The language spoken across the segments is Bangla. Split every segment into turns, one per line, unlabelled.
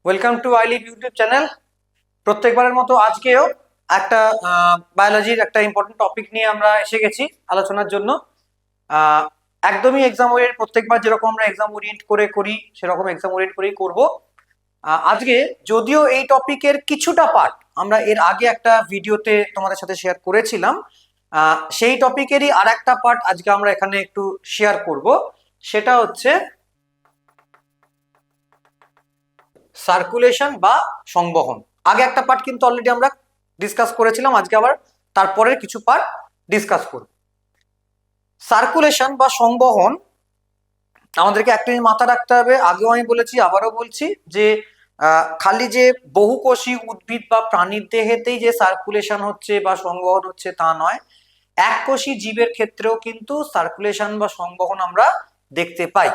Welcome to I live YouTube channel. প্রত্যেকবারের মতো আজকেও একটা বায়োলজির একটা ইম্পর্টেন্ট টপিক নিয়ে আমরা এসে গেছি আলোচনার জন্য। একদমই এক্সাম ওরিয়েন্ট, প্রত্যেকবার যেরকম আমরা এক্সাম ওরিয়েন্ট করে করি সেরকম এক্সাম ওরিয়েন্ট করেই করব। আজকে যদিও এই টপিকের কিছুটা পার্ট আমরা এর আগে একটা ভিডিওতে তোমাদের সাথে শেয়ার করেছিলাম, সেই টপিকেরই আর একটা পার্ট আজকে আমরা এখানে একটু শেয়ার করব। সেটা হচ্ছে সার্কুলেশন বা সংবহন। আগে একটা পার্ট কিন্তু অলরেডি আমরা ডিসকাস করেছিলাম, আজকে আবার তারপরের কিছু পার্ট ডিসকাস করব। সার্কুলেশন বা সংবহন আমাদেরকে একটা জিনিস মাথা রাখতে হবে, আগেও আমি বলেছি আবারও বলছি যে খালি যে বহুকোষী উদ্ভিদ বা প্রাণীর দেহেতেই যে সার্কুলেশন হচ্ছে বা সংবহন হচ্ছে তা নয়, এককোষী জীবের ক্ষেত্রেও কিন্তু সার্কুলেশন বা সংবহন আমরা দেখতে পাই।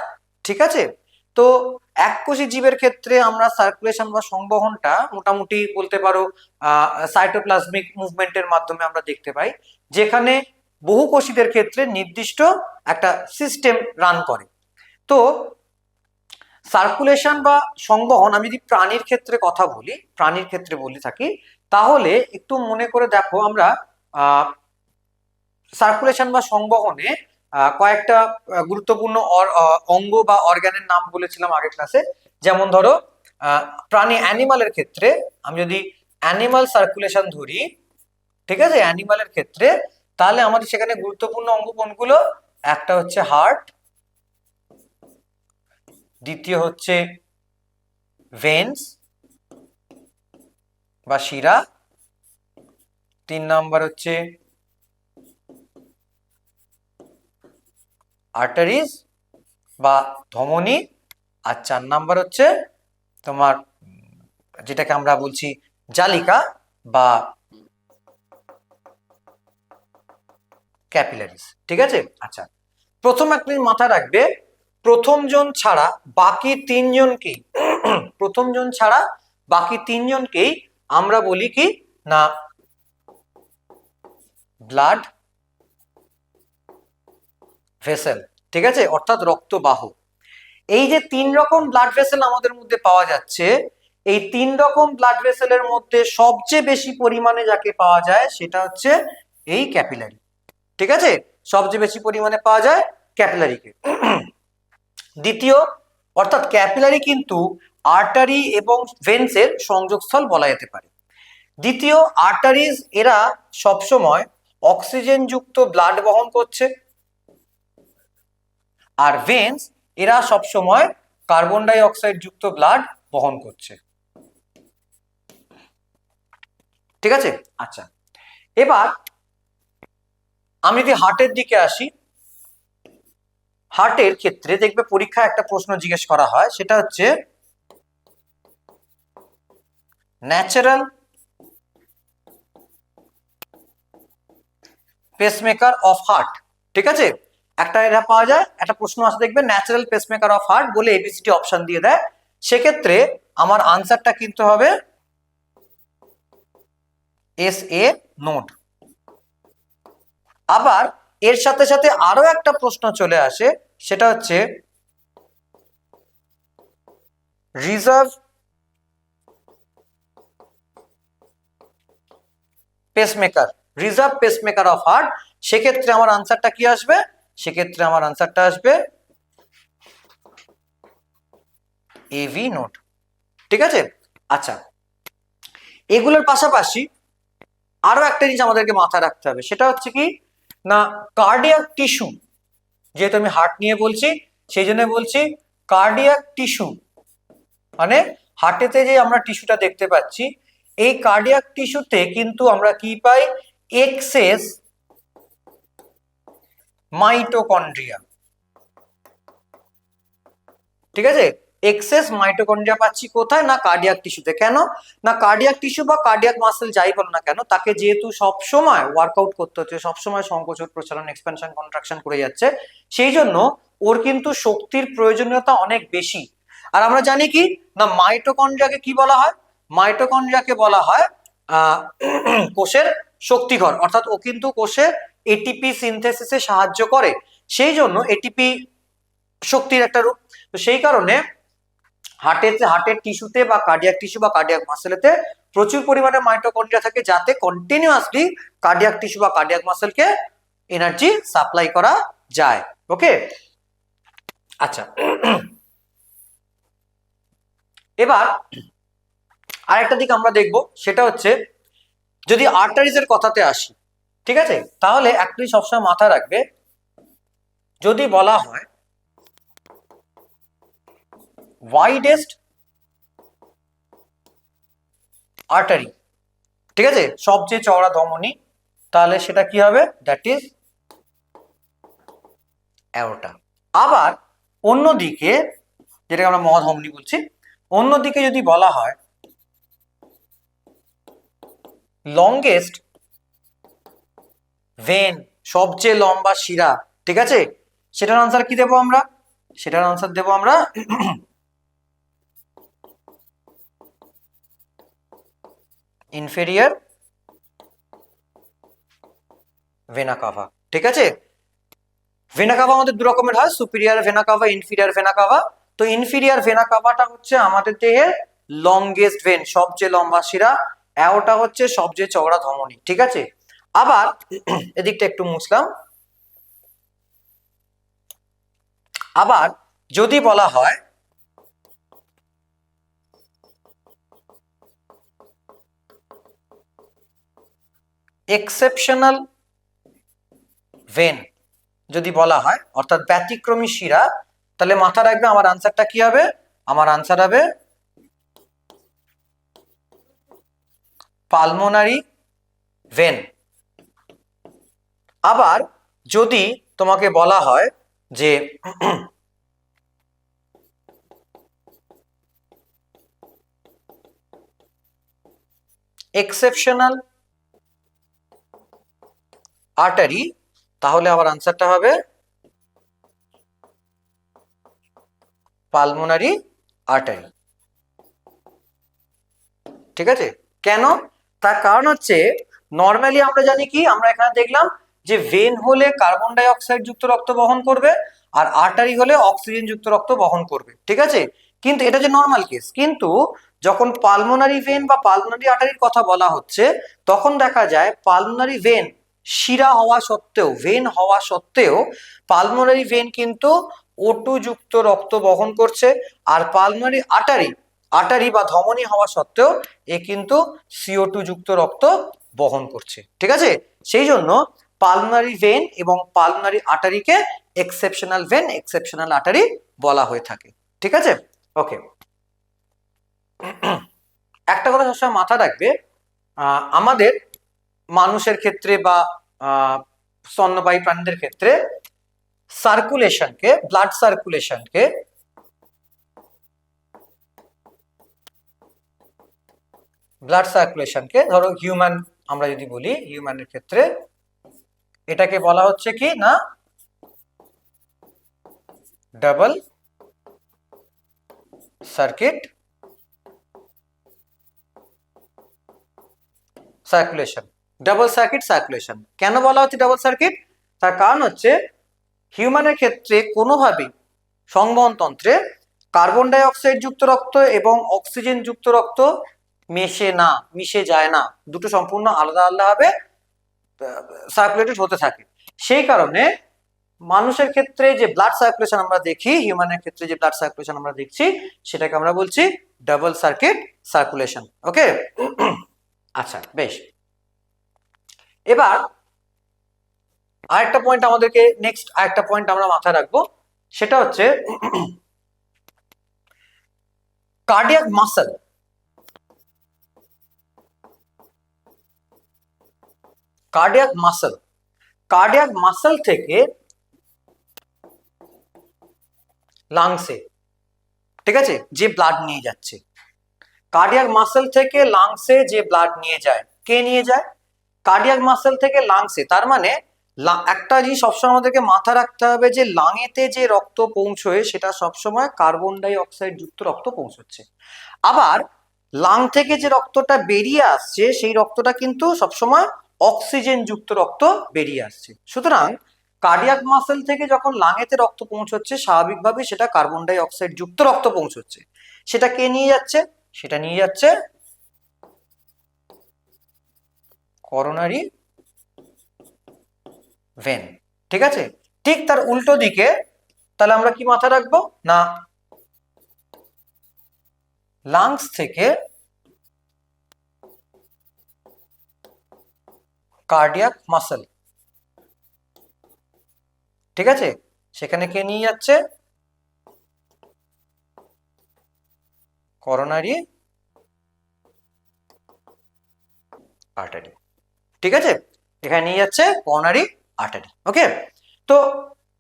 ঠিক আছে, তো এককোষী জীবের ক্ষেত্রে আমরা সার্কুলেশন বা সংবহনটা মোটামুটি বলতে পারো সাইটোপ্লাজমিক মুভমেন্টের মাধ্যমে আমরা দেখতে পাই, যেখানে বহুকোষীদের ক্ষেত্রে নির্দিষ্ট একটা সিস্টেম রান করে। তো সার্কুলেশন বা সংবহন আমি যদি প্রাণীর ক্ষেত্রে কথা বলি, প্রাণীর ক্ষেত্রে বলে থাকি, তাহলে একটু মনে করে দেখো, আমরা সার্কুলেশন বা সংবহনে কয়েকটা গুরুত্বপূর্ণ অঙ্গ বা অর্গানের নাম বলেছিলাম আগের ক্লাসে। যেমন ধরো প্রাণী অ্যানিমালের ক্ষেত্রে আমি যদি অ্যানিমাল সার্কুলেশন ধরি, ঠিক আছে, অ্যানিমালের ক্ষেত্রে, তাহলে আমাদের সেখানে গুরুত্বপূর্ণ অঙ্গ কোনগুলো? একটা হচ্ছে হার্ট, দ্বিতীয় হচ্ছে ভেন্স বা শিরা, 3 নাম্বার হচ্ছে আর্টারিজ বা ধমনী, আর 4 নাম্বার হচ্ছে তোমার যেটাকে আমরা বলছি জালিকা বা ক্যাপিলারিজ। ঠিক আছে, আচ্ছা, প্রথম একটা মাথায় রাখবে, প্রথম জন ছাড়া বাকি তিনজনকেই প্রথম জন ছাড়া বাকি তিনজনকেই আমরা বলি কি না ব্লাড ভেসেল। ঠিক আছে, অর্থাৎ রক্তবাহ। এই যে 3 রকম ব্লাড ভেসেল আমাদের মধ্যে পাওয়া যাচ্ছে, এই 3 রকম ব্লাড ভেসেলের মধ্যে সবচেয়ে বেশি পরিমাণে যাকে পাওয়া যায় সেটা হচ্ছে এই ক্যাপিলারি। ঠিক আছে, সবচেয়ে বেশি পরিমাণে পাওয়া যায় ক্যাপিলারিকে। দ্বিতীয়, অর্থাৎ ক্যাপিলারি কিন্তু আর্টারি এবং ভেন্সের সংযোগস্থল বলা যেতে পারে। দ্বিতীয়, আর্টারিজ এরা সবসময় অক্সিজেন যুক্ত ব্লাড বহন করছে, আর ভেন্স এরা সবসময় কার্বন ডাই অক্সাইড যুক্ত ব্লাড বহন করছে। ঠিক আছে, আচ্ছা, এবার আমি যদি হার্টের দিকে আসি, হার্টের ক্ষেত্রে দেখবে পরীক্ষায় একটা প্রশ্ন জিজ্ঞেস করা হয়, সেটা হচ্ছে ন্যাচারাল পেসমেকার অফ হার্ট। ঠিক আছে, একটা এটা পাওয়া যায়, একটা প্রশ্ন আসে দেখবে ন্যাচারাল পেসমেকার অফ হার্ট বলে এবিসিডি অপশন দিয়ে দেয়, সেক্ষেত্রে আমার আনসারটা কিন্তু হবে এস এ নোড। আবার এর সাথে সাথে আরো একটা প্রশ্ন চলে আসে, সেটা হচ্ছে reserve pacemaker, reserve pacemaker of heart, সেক্ষেত্রে আমার আনসারটা কি আসবে? সেক্ষেত্রে আমার আনসারটা আসবে এভি নোড। ঠিক আছে, আচ্ছা, এগুলোর পাশাপাশি আরো একটা জিনিস আমাদেরকে মাথায় রাখতে হবে, সেটা হচ্ছে কি না কার্ডিয়াক টিস্যু। যেহেতু আমি হার্ট নিয়ে বলছি সেই জন্য বলছি কার্ডিয়াক টিস্যু, মানে হার্টেতে যে আমরা টিস্যুটা দেখতে পাচ্ছি, এই কার্ডিয়াক টিস্যুতে কিন্তু আমরা কি পাই? Access mitochondria. ঠিক আছে, এক্সেস মাইটোকন্ড্রিয়া পাচ্ছি কোথায়? না কার্ডিয়াক টিস্যুতে। কেন না কার্ডিয়াক টিস্যু বা কার্ডিয়াক মাসেল যাই বলো না কেন, তাকে যেহেতু সবসময় ওয়ার্কআউট করতে হচ্ছে, সবসময় সংকোচন প্রসারণ এক্সপেনশন কন্ট্রাকশন করে যাচ্ছে, সেই জন্য ওর কিন্তু শক্তির প্রয়োজনীয়তা অনেক বেশি। আর আমরা জানি কি না মাইটোকন্ড্রিয়াকে কি বলা হয়? মাইটোকন্ড্রিয়াকে বলা হয় কোষের শক্তিঘর, অর্থাৎ ও কিন্তু কোষে এটিপি সিনথেসিসে সাহায্য করে, সেই জন্য এটিপি শক্তির একটা রূপ। তো সেই কারণে হার্টের টিস্যুতে বা কার্ডিয়াক টিস্যু বা কার্ডিয়াক মাসেলেতে প্রচুর পরিমাণে মাইটোকন্ড্রিয়া থাকে, যাতে কন্টিনিউয়াসলি কার্ডিয়াক টিস্যু বা কার্ডিয়াক মাসেলকে এনার্জি সাপ্লাই করা যায়। ওকে, আচ্ছা, এবার আরেকটা দিক আমরা দেখব, সেটা হচ্ছে যদি আর্টারিজের কথাতে আসি, ঠিক আছে, তাহলে একটাই সবসময় মাথায় রাখবে, যদি বলা হয় ওয়াইডেস্ট আর্টারি, ঠিক আছে, সবচেয়ে চওড়া ধমনী, তাহলে সেটা কি হবে? That is aorta. আবার অন্যদিকে, যেটাকে আমরা মহাধমনী বলছি, অন্যদিকে যদি বলা হয় লংগেস্ট ভেন, সবচেয়ে লম্বা শিরা, ঠিক আছে, সেটার আনসার কি দেবো আমরা? সেটার আনসার দেবো আমরা ইনফেরিয়র ভেনা কাভা, ঠিক আছে। ভেনা কাভা আমাদের দু রকমের হয়, superior vena CAVA, inferior vena CAVA. তো ইনফিরিয়র ভেনা কাভাটা হচ্ছে আমাদের দেহের লংগেস্ট ভেন, সবচেয়ে লম্বা শিরা, অ্যাওর্টা হচ্ছে সবচেয়ে চওড়া ধমনী, ঠিক আছে। আবার এদিকটা একটু মুছলাম। আবার যদি বলা হয় এক্সেপশনাল ভেন, যদি বলা হয় অর্থাৎ ব্যতিক্রমী শিরা, তাহলে মাথা রাখবে আমার আনসারটা কি হবে? আমার আনসার হবে পালমোনারি ভেন। আবার যদি তোমাকে বলা হয় যে এক্সেপশনাল আর্টারি, তাহলে আমার আনসারটা হবে পালমোনারি আর্টারি, ঠিক আছে। কেন? তার কারণ হচ্ছে নর্মালি আমরা জানি কি, আমরা এখানে দেখলাম যে ভেন হলে কার্বন ডাই অক্সাইড যুক্ত রক্ত বহন করবে, আর আর্টারি হলে অক্সিজেন যুক্ত রক্ত বহন করবে, ঠিক আছে। কিন্তু এটা যে নর্মাল কেস, কিন্তু যখন পালমোনারি ভেন বা পালমোনারি আর্টারির কথা বলা হচ্ছে, তখন দেখা যায় পালমোনারি ভেন শিরা হওয়া সত্ত্বেও, ভেন হওয়া সত্ত্বেও, পালমোনারি ভেন কিন্তু O2 যুক্ত রক্ত বহন করছে, আর পালমোনারি আর্টারি বা ধমনী হওয়া সত্ত্বেও এ কিন্তু CO2 যুক্ত রক্ত বহন করছে, ঠিক আছে। সেই জন্য পালমোনারি ভেন এবং পালমোনারি আর্টারিকে এক্সেপশনাল ভেন, এক্সেপশনাল আর্টারি বলা হয়ে থাকে, ঠিক আছে। ওকে, একটা কথা সবসময় মাথা রাখবে, আমাদের মানুষের ক্ষেত্রে বা স্তন্যপায়ী প্রাণীদের ক্ষেত্রে সার্কুলেশনকে, ব্লাড সার্কুলেশনকে ধরো হিউম্যান, আমরা যদি বলি হিউম্যানের ক্ষেত্রে এটাকে বলা হচ্ছে কি না, double circuit circulation. Double circuit circulation কেন বলা হচ্ছে ডাবল সার্কিট? তার কারণ হচ্ছে হিউম্যানের ক্ষেত্রে কোনোভাবেই সংবহন তন্ত্রে কার্বন ডাই অক্সাইড যুক্ত রক্ত এবং অক্সিজেন যুক্ত রক্ত মিশে যায় না, দুটো সম্পূর্ণ আলাদা আলাদা ভাবে সার্কুলেটেড হতে থাকে। সেই কারণে মানুষের ক্ষেত্রে যে ব্লাড সার্কুলেশন আমরা দেখি, হিউম্যানের ক্ষেত্রে যে ব্লাড সার্কুলেশন আমরা দেখছি, সেটাকে আমরা বলছি ডাবল সার্কিট সার্কুলেশন। ওকে, আচ্ছা, বেশ। এবার আরেকটা পয়েন্ট আমাদেরকে, নেক্সট আরেকটা পয়েন্ট আমরা মাথায় রাখবো, সেটা হচ্ছে কার্ডিয়াক মাসল। কার্ডিয়াক মাসল থেকে লাংসে, ঠিক আছে, যে ব্লাড নিয়ে যাচ্ছে, কার্ডিয়াক মাসল থেকে লাংসে যে ব্লাড নিয়ে যায়, কে নিয়ে যায়? কার্ডিয়াক মাসল থেকে লাংসে। তার মানে একটা জিনিস সবসময় আমাদেরকে মাথা রাখতে হবে যে লাঙেতে যে রক্ত পৌঁছয় সেটা সবসময় কার্বন ডাই অক্সাইড যুক্ত রক্ত পৌঁছচ্ছে। আবার লাং থেকে যে রক্তটা বেরিয়ে আসছে, সেই রক্তটা কিন্তু সবসময় অক্সিজেন যুক্ত রক্ত বেরিয়ে আসছে। সুতরাং কার্ডিয়াক মাসেল থেকে যখন লাঙেতে রক্ত পৌঁছচ্ছে স্বাভাবিকভাবে সেটা কার্বন ডাই অক্সাইড যুক্ত রক্ত পৌঁছচ্ছে, সেটা কে নিয়ে যাচ্ছে? সেটা নিয়ে যাচ্ছে করোনারি ভেন। ঠিক আছে, ঠিক তার উল্টো দিকে তাহলে আমরা কি মাথায় রাখবো না, লাংস থেকে কার্ডিয়াক মাসেল, ঠিক আছে, সেখানে কে নিয়ে যাচ্ছে? Coronary artery. ঠিক আছে, এখানে নিয়ে যাচ্ছে করোনারি আর্টারি। ওকে, তো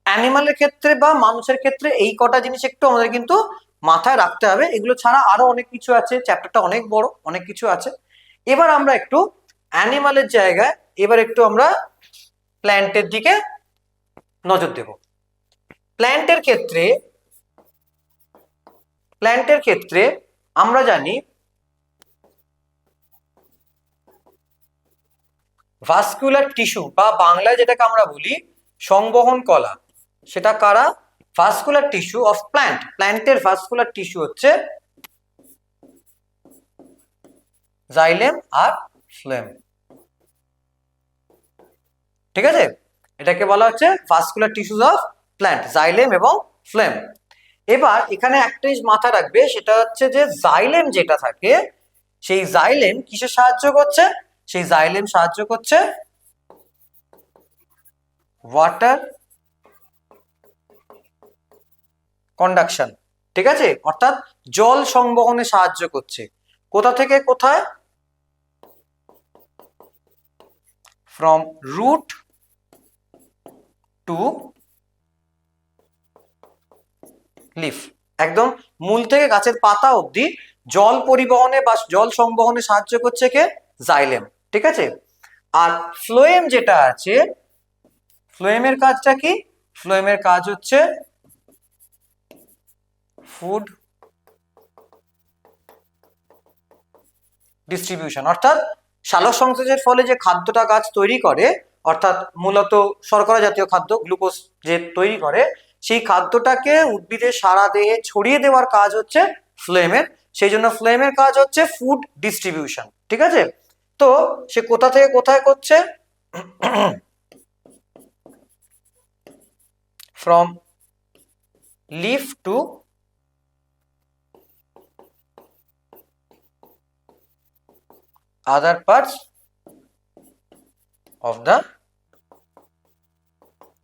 অ্যানিমালের ক্ষেত্রে বা মানুষের ক্ষেত্রে এই কটা জিনিস একটু আমাদের কিন্তু মাথায় রাখতে হবে। এগুলো ছাড়া আরো অনেক কিছু আছে, চ্যাপ্টারটা অনেক বড়, অনেক কিছু আছে। এবার আমরা একটু অ্যানিমালের জায়গায় এবার একটু আমরা প্ল্যান্টের দিকে নজর দেব। প্ল্যান্টের ক্ষেত্রে আমরা জানি ভাস্কুলার টিস্যু বা বাংলায় যেটাকে আমরা বলি সংবহন কলা, সেটা কারা? Vascular tissue of plant. প্ল্যান্টের ভাস্কুলার টিস্যু হচ্ছে জাইলেম আর ফ্লেম। ঠিক আছে, এটাকে বলা হচ্ছে vascular tissues of plant, xylem এবং ফ্লেম। এবার এখানে একটা জিনিস মাথা রাখবে, সেটা হচ্ছে যে জাইলেম যেটা থাকে, সেই জাইলেম কিসে সাহায্য করছে? সেই জাইলেম সাহায্য করছে ওয়াটার কন্ডাকশন। ঠিক আছে, অর্থাৎ জল সংবহনে সাহায্য করছে। কোথা থেকে কোথায়? ফ্রম রুট টু লিফ, একদম মূল থেকে গাছের পাতা অবধি জল পরিবহনে বা জল সংবহনে সাহায্য করছে কে? জাইলেম। ঠিক আছে, আর ফ্লোয়েম যেটা আছে, ফ্লোয়েমের কাজটা কি? ফ্লোয়েমের কাজ হচ্ছে ফুড ডিস্ট্রিবিউশন, অর্থাৎ সালোক সংশ্লেষের ফলে যে খাদ্যটা গাছ তৈরি করে, অর্থাৎ মূলত শর্করা জাতীয় খাদ্য, গ্লুকোজ যে তৈরি করে, সেই খাদ্যটাকে উদ্ভিদের সারা দেহে ছড়িয়ে দেওয়ার কাজ হচ্ছে ফ্লেমের। সেই জন্য ফ্লেমের কাজ হচ্ছে ফুড ডিস্ট্রিবিউশন। ঠিক আছে, তো সে কোথা থেকে কোথায় করছে? From leaf to other parts of the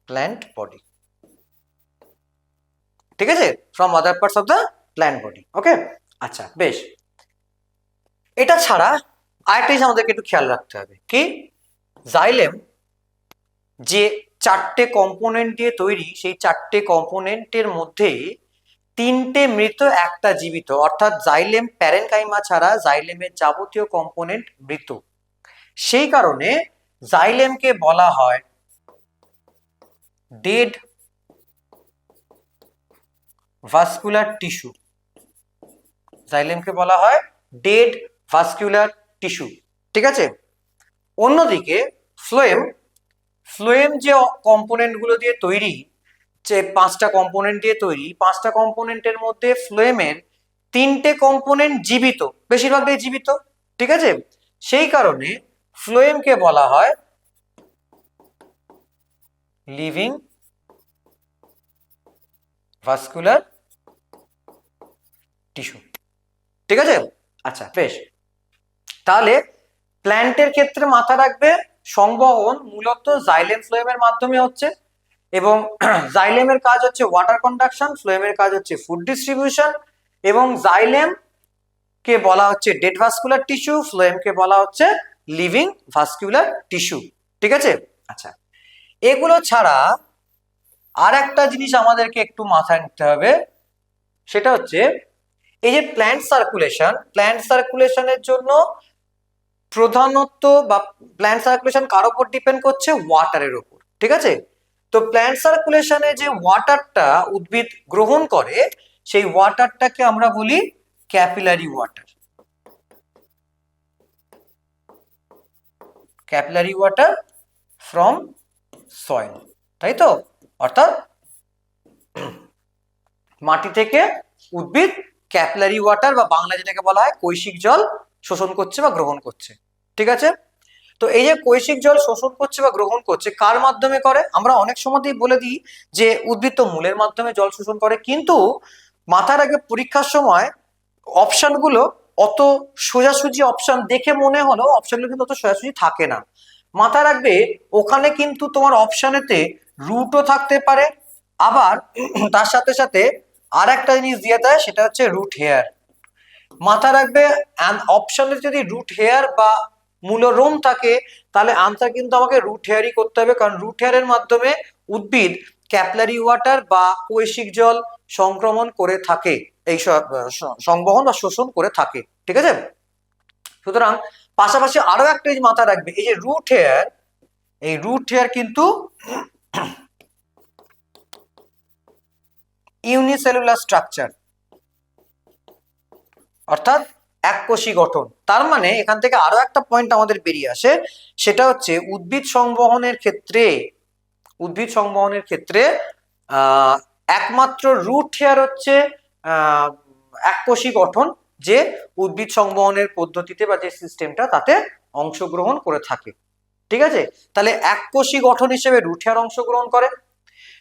plant body। ঠিক আছে, from other parts of the plant body। ওকে, আচ্ছা বেশ। এটা ছাড়া আরেকটা জিনিস আমাদেরকে একটু খেয়াল রাখতে হবে, কি? জাইলেম যে চারটে কম্পোনেন্ট দিয়ে তৈরি, সেই চারটে কম্পোনেন্টের মধ্যে তিনটে মৃত, একটা জীবিত, অর্থাৎ জাইলেম প্যারেনকাইমা ছাড়া জাইলেমের যাবতীয় কম্পোনেন্ট মৃত। সেই কারণে জাইলেমকে বলা হয় ডেড ভাস্কুলার টিস্যু। জাইলেমকে বলা হয় ডেড ভাস্কুলার টিস্যু। ঠিক আছে, অন্যদিকে ফ্লোয়েম যে কম্পোনেন্ট গুলো দিয়ে তৈরি, যে পাঁচটা কম্পোনেন্ট দিয়ে তৈরি, পাঁচটা কম্পোনেন্টের মধ্যে ফ্লোয়েমের তিনটে কম্পোনেন্ট জীবিত, বেশিরভাগটাই জীবিত। ঠিক আছে, সেই কারণে ফ্লোয়েমকে বলা হয় লিভিং ভাস্কুলার টিস্যু। ঠিক আছে, আচ্ছা বেশ। তাহলে প্ল্যান্টের ক্ষেত্রে মাথা রাখবে সংবহন মূলত জাইলেম ফ্লোয়েমের মাধ্যমে হচ্ছে, এবং জাইলেমের কাজ হচ্ছে ওয়াটার কন্ডাকশন, ফ্লোয়েমের কাজ হচ্ছে ফুড ডিস্ট্রিবিউশন, এবং জাইলেম কে বলা হচ্ছে ডেড ভাস্কুলার টিস্যু, ফ্লোয়েম কে বলা হচ্ছে লিভিং ভাস্কুলার টিস্যু। ঠিক আছে, আচ্ছা এগুলো ছাড়া আর একটা জিনিস আমাদেরকে একটু মাথায় নিতে হবে, সেটা হচ্ছে এই যে প্ল্যান্ট সার্কুলেশনের জন্য প্রধানত বা প্ল্যান্ট সার্কুলেশন কার উপর ডিপেন্ড করছে? ওয়াটারের উপর। ঠিক আছে, তো প্ল্যান্ট সার্কুলেশনে যে ওয়াটারটা উদ্ভিদ গ্রহণ করে, সেই ওয়াটারটাকে আমরা বলি capillary water. Capillary water from soil. তাই তো? অর্থাৎ মাটি থেকে উদ্ভিদ ক্যাপিলারি ওয়াটার বা বাংলা যেটাকে বলা হয় কৈশিক জল শোষণ করছে বা গ্রহণ করছে। ঠিক আছে? তো এই যে কৈশিক জল শোষণ করছে বা গ্রহণ করছে কার মাধ্যমে করে? আমরা অনেক সময়তেই বলে দিই যে উদ্ভিদ তো মূলের মাধ্যমে জল শোষণ করে, কিন্তু মাথার আগে পরীক্ষার সময় অপশনগুলো অত সোজাসুজি অপশন দেখে মনে হলো অপশনগুলো কিন্তু অত সোজাসুজি থাকে না। মাথায় রাখবে ওখানে কিন্তু তোমার অপশনেতে রুটও থাকতে পারে, আবার তার সাথে সাথে আর একটা জিনিস দিয়ে দেয়, সেটা হচ্ছে রুট হেয়ার। মাথায় রাখবে অপশনে যদি রুট হেয়ার বা মূলরোম থাকে তাহলে আনসার কিন্তু আমাকে রুট হেয়ারই করতে হবে, কারণ রুট হেয়ারের মাধ্যমে উদ্ভিদ ক্যাপিলারি ওয়াটার বা কৈশিক জল সংক্রমণ করে থাকে, এই সংবহন বা শোষণ করে থাকে। ঠিক আছে? সুতরাং পাশাপাশি আরো একটা জিনিস মাথায় রাখবে, এই যে রুট হেয়ার, এই রুট হেয়ার কিন্তু ইউনিসেলুলার স্ট্রাকচার, অর্থাৎ এককোষী গঠন। তার মানে এখান থেকে আরো একটা পয়েন্ট আমাদের বেরিয়ে আসে, সেটা হচ্ছে উদ্ভিদ সংবহনের ক্ষেত্রে একমাত্র রুট হেয়ার হচ্ছে এককোষী গঠন, যে উদ্ভিদ সংবহনের পদ্ধতিতে বা যে সিস্টেমটা তাতে অংশগ্রহণ করে থাকে। ঠিক আছে? তাহলে এককোষী গঠন হিসেবে রুট হেয়ার অংশগ্রহণ করে।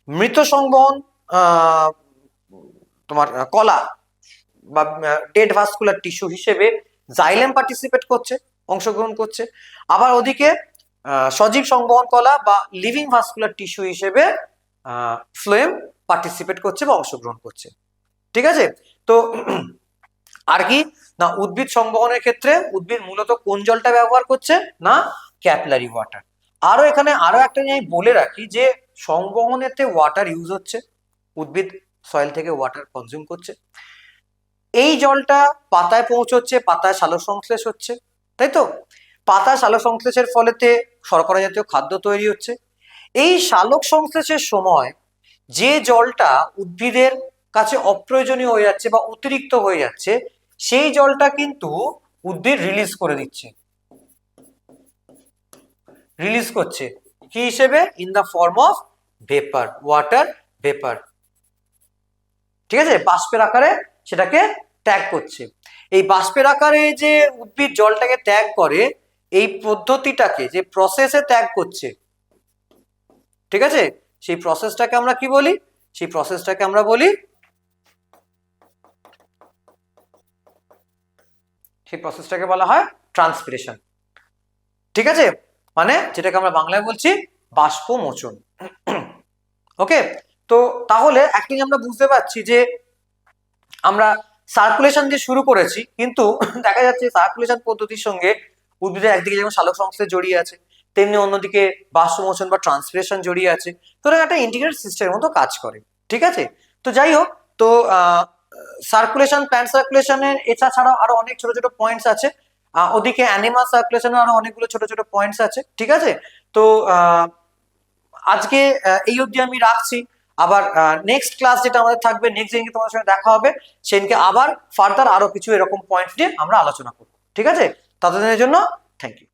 মৃত সংবহন তোমার কলা বা ডেড ভাস্কুলার টিস্যু হিসেবে জাইলেম পার্টিসিপেট করছে, অংশগ্রহণ করছে। আবার ওদিকে সজীব সংবহন কলা বা লিভিং ভাস্কুলার টিস্যু হিসেবে ফ্লোয়েম পার্টিসিপেট করছে বা অংশগ্রহণ করছে। ঠিক আছে? তো আর কি না, উদ্ভিদ সংবহনের ক্ষেত্রে উদ্ভিদ মূলত কোন জলটা ব্যবহার করছে না, ক্যাপিলারি ওয়াটার। আরো এখানে আরো একটা জিনিস বলে রাখি যে সংবহনেতে ওয়াটার ইউজ হচ্ছে, উদ্ভিদ সয়েল থেকে ওয়াটার কনজিউম করছে, এই জলটা পাতায় পৌঁছচ্ছে, পাতায় সালোক সংশ্লেষ হচ্ছে, তাই তো? পাতায় সালোক সংশ্লেষের ফলেতে শর্করা জাতীয় খাদ্য তৈরি হচ্ছে। এই সালোক সংশ্লেষের সময় যে জলটা উদ্ভিদের কাছে অপ্রয়োজনীয় হয়ে যাচ্ছে বা অতিরিক্ত হয়ে যাচ্ছে, সেই জলটা কিন্তু উদ্ভিদ রিলিজ করছে কি হিসেবে? In the form of vapour, water vapour. ঠিক আছে? বাষ্পের আকারে সেটাকে ত্যাগ করছে। এই বাষ্পের আকারে যে উদ্ভিদ জলটাকে ত্যাগ করে, এই পদ্ধতিটাকে যে প্রসেসে ত্যাগ করছে, ঠিক আছে, সেই প্রসেসটাকে আমরা কি বলি? সেই প্রসেসটাকে আমরা বলি বলা হয় ট্রান্সপিরেশন। ঠিক আছে? মানে যেটাকে আমরা বাংলায় বলছি বাষ্পমোচন। ওকে? তো তাহলে একটা আমরা বুঝতে পারছি যে আমরা সার্কুলেশন দিয়ে শুরু করেছি, কিন্তু দেখা যাচ্ছে সার্কুলেশন পদ্ধতির সঙ্গে উদ্ভিদের একদিকে যেমন সালোক সংশ্লেষ জড়িয়ে আছে, তেমনি অন্যদিকে বাষ্পমোচন বা ট্রান্সপিরেশন জড়িয়ে আছে। তো একটা ইন্টিগ্রেটেড সিস্টেমের মতো কাজ করে। ঠিক আছে? তো যাই হোক, তো সার্কুলেশন, প্ল্যান্ট সার্কুলেশনের এছাড়াও আরো অনেক ছোট ছোট পয়েন্টস আছে, ওদিকে অ্যানিমাল সার্কুলেশনের আরো অনেকগুলো ছোট ছোট পয়েন্টস আছে। ঠিক আছে? তো আজকে এই অবধি আমি রাখছি। আবার নেক্সট ক্লাস যেটা আমাদের থাকবে, নেক্সট দিনকে তোমাদের সঙ্গে দেখা হবে, সেদিনকে আবার ফার্দার আরো কিছু এরকম পয়েন্ট নিয়ে আমরা আলোচনা করবো। ঠিক আছে? ততদিনের জন্য থ্যাংক ইউ।